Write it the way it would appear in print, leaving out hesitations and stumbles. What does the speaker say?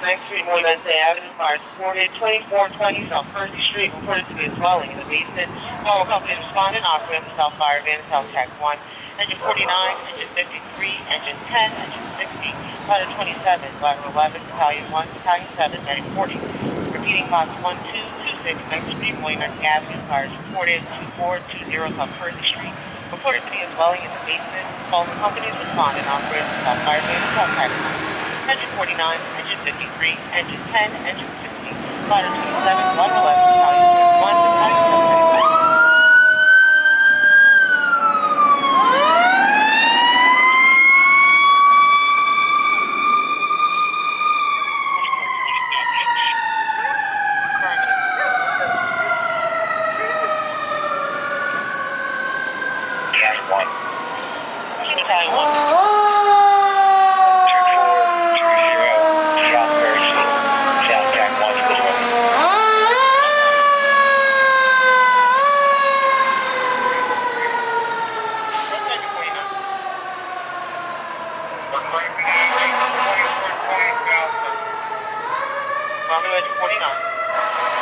Next Street, Wednesday Avenue, fire supported. 2420 South Percy Street, reported to be a swelling in the basement. All companies responded, operating the South Fire Van, South Track 1. Engine 49, engine 53, engine 10, engine 60, ladder 27, ladder 11, Battalion 1, Battalion 7, medic 40. Repeating box 1226, Next Street, Wednesday Avenue, fire supported. 2420 South Percy Street, reported to be a swelling in the basement. All companies responded, operating the South Fire Van, South Track 1. Engine 49, engine 53, engine 10, engine 60, ladder 27, ladder 11, Battalion 1, Battalion 7. Battalion 1. Engine 49.